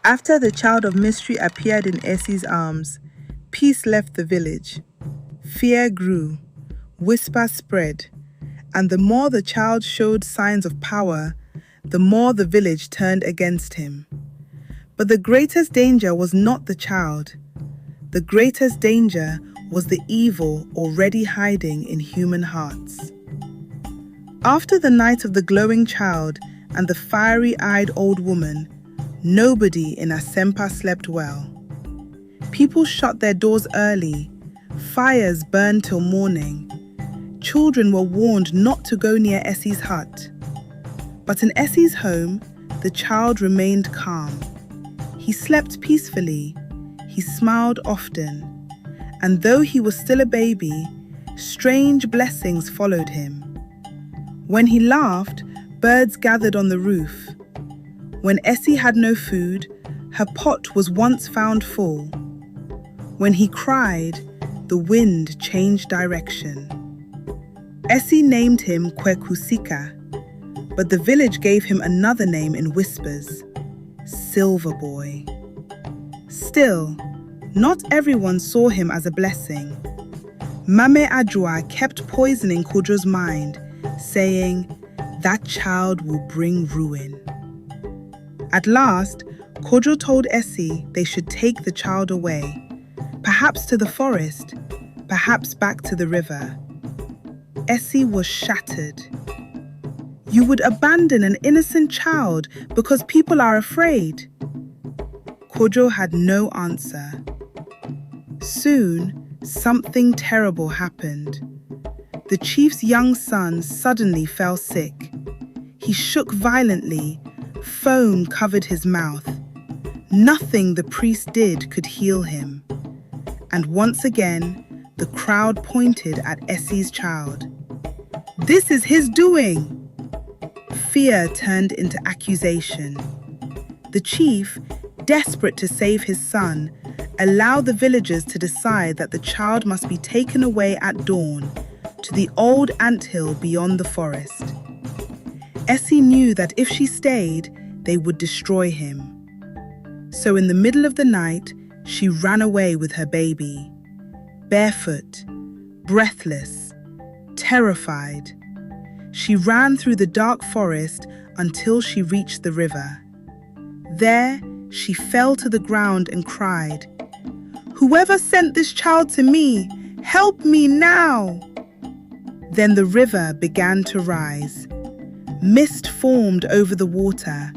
After the child of mystery appeared in Essie's arms, peace left the village. Fear grew, whispers spread, and the more the child showed signs of power, the more the village turned against him. But the greatest danger was not the child. The greatest danger was the evil already hiding in human hearts. After the night of the glowing child and the fiery-eyed old woman, nobody in Asempa slept well. People shut their doors early, fires burned till morning. Children were warned not to go near Essie's hut. But in Essie's home, the child remained calm. He slept peacefully, he smiled often, and though he was still a baby, strange blessings followed him. When he laughed, birds gathered on the roof. When Essie had no food, her pot was once found full. When he cried, the wind changed direction. Essie named him Kwekusika, but the village gave him another name in whispers, Silver Boy. Still, not everyone saw him as a blessing. Mame Ajua kept poisoning Kojo's mind, saying, "That child will bring ruin." At last, Kojo told Essie they should take the child away, perhaps to the forest, perhaps back to the river. Essie was shattered. You would abandon an innocent child because people are afraid. Kojo had no answer. Soon, something terrible happened. The chief's young son suddenly fell sick. He shook violently, foam covered his mouth. Nothing the priest did could heal him. And once again, the crowd pointed at Essie's child. "This is his doing!" Fear turned into accusation. The chief, desperate to save his son, allowed the villagers to decide that the child must be taken away at dawn to the old anthill beyond the forest. Essie knew that if she stayed, they would destroy him. So in the middle of the night, she ran away with her baby, barefoot, breathless, terrified. She ran through the dark forest until she reached the river. There, she fell to the ground and cried, "Whoever sent this child to me, help me now!" Then the river began to rise. Mist formed over the water,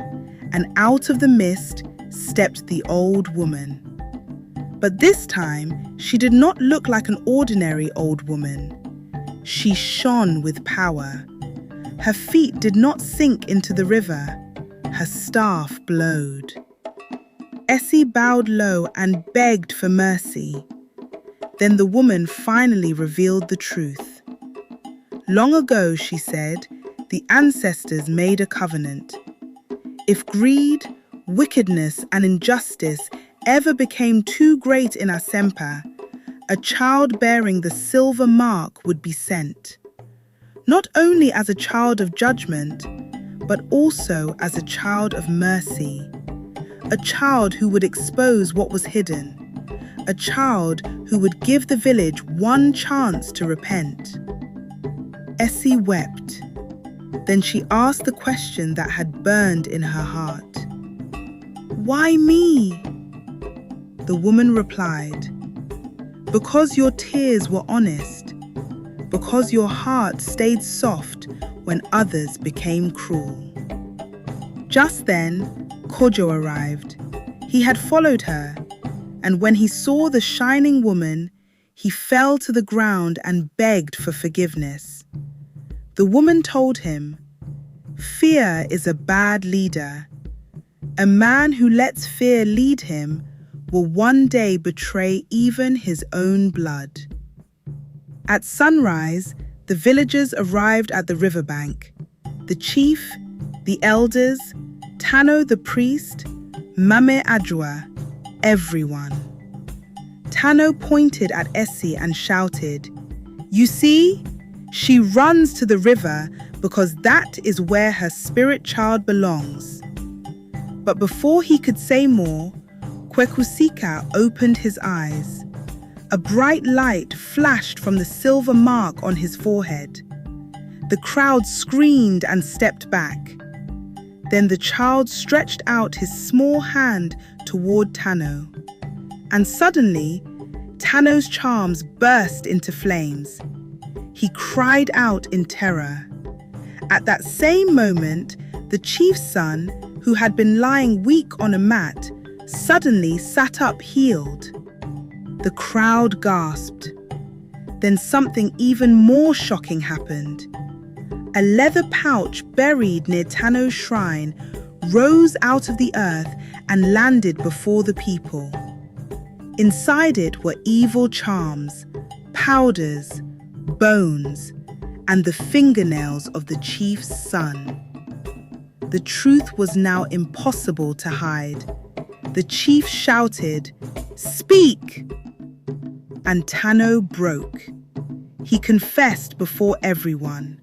and out of the mist stepped the old woman. But this time, she did not look like an ordinary old woman. She shone with power. Her feet did not sink into the river. Her staff glowed. Essie bowed low and begged for mercy. Then the woman finally revealed the truth. Long ago, she said, the ancestors made a covenant. If greed, wickedness, and injustice ever became too great in Asempa, a child bearing the silver mark would be sent. Not only as a child of judgment, but also as a child of mercy. A child who would expose what was hidden. A child who would give the village one chance to repent. Essie wept. Then she asked the question that had burned in her heart. "Why me?" The woman replied, "Because your tears were honest. Because your heart stayed soft when others became cruel." Just then, Kojo arrived. He had followed her, and when he saw the shining woman, he fell to the ground and begged for forgiveness. The woman told him, "Fear is a bad leader. A man who lets fear lead him will one day betray even his own blood." At sunrise, the villagers arrived at the riverbank. The chief, the elders, Tano the priest, Mame Ajua, everyone. Tano pointed at Essie and shouted, "You see? She runs to the river because that is where her spirit child belongs." But before he could say more, Kwekusika opened his eyes. A bright light flashed from the silver mark on his forehead. The crowd screamed and stepped back. Then the child stretched out his small hand toward Tano. And suddenly, Tano's charms burst into flames. He cried out in terror. At that same moment, the chief's son, who had been lying weak on a mat, suddenly sat up healed. The crowd gasped. Then something even more shocking happened. A leather pouch buried near Tano's shrine rose out of the earth and landed before the people. Inside it were evil charms, powders, bones, and the fingernails of the chief's son. The truth was now impossible to hide. The chief shouted, "Speak!" And Tano broke. He confessed before everyone.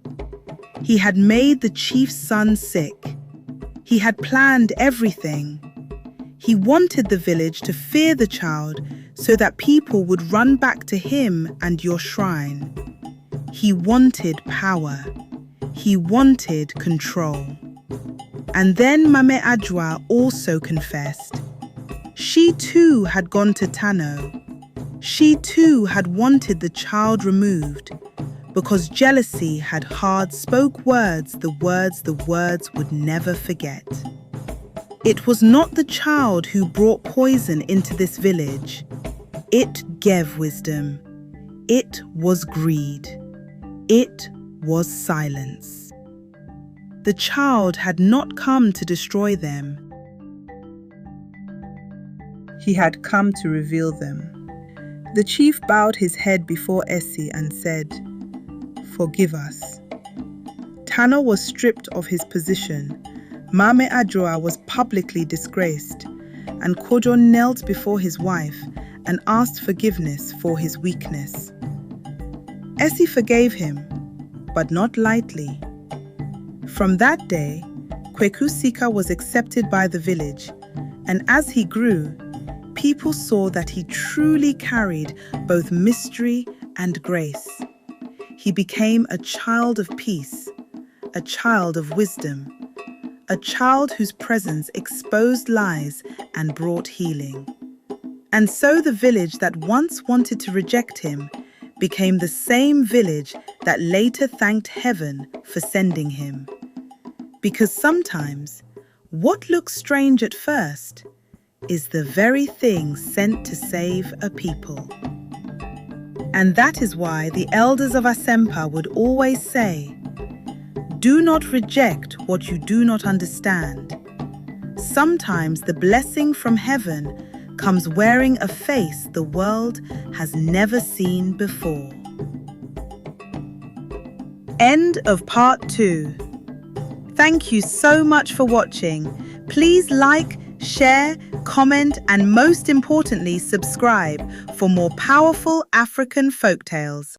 He had made the chief's son sick. He had planned everything. He wanted the village to fear the child so that people would run back to him and your shrine. He wanted power. He wanted control. And then Mame Ajwa also confessed. She too had gone to Tano. She too had wanted the child removed, because jealousy had hard-spoke words, the words would never forget. It was not the child who brought poison into this village. It gave wisdom. It was greed. It was silence. The child had not come to destroy them. He had come to reveal them. The chief bowed his head before Essie and said, "Forgive us." Tano was stripped of his position. Mame Ajwa was publicly disgraced, and Kojo knelt before his wife and asked forgiveness for his weakness. Essie forgave him, but not lightly. From that day, Kwekusika was accepted by the village, and as he grew, people saw that he truly carried both mystery and grace. He became a child of peace, a child of wisdom, a child whose presence exposed lies and brought healing. And so the village that once wanted to reject him became the same village that later thanked heaven for sending him. Because sometimes, what looks strange at first is the very thing sent to save a people. And that is why the elders of Asempa would always say, "Do not reject what you do not understand." Sometimes the blessing from heaven comes wearing a face the world has never seen before. End of part 2. Thank you so much for watching. Please like, share, comment, and most importantly, subscribe for more powerful African folktales.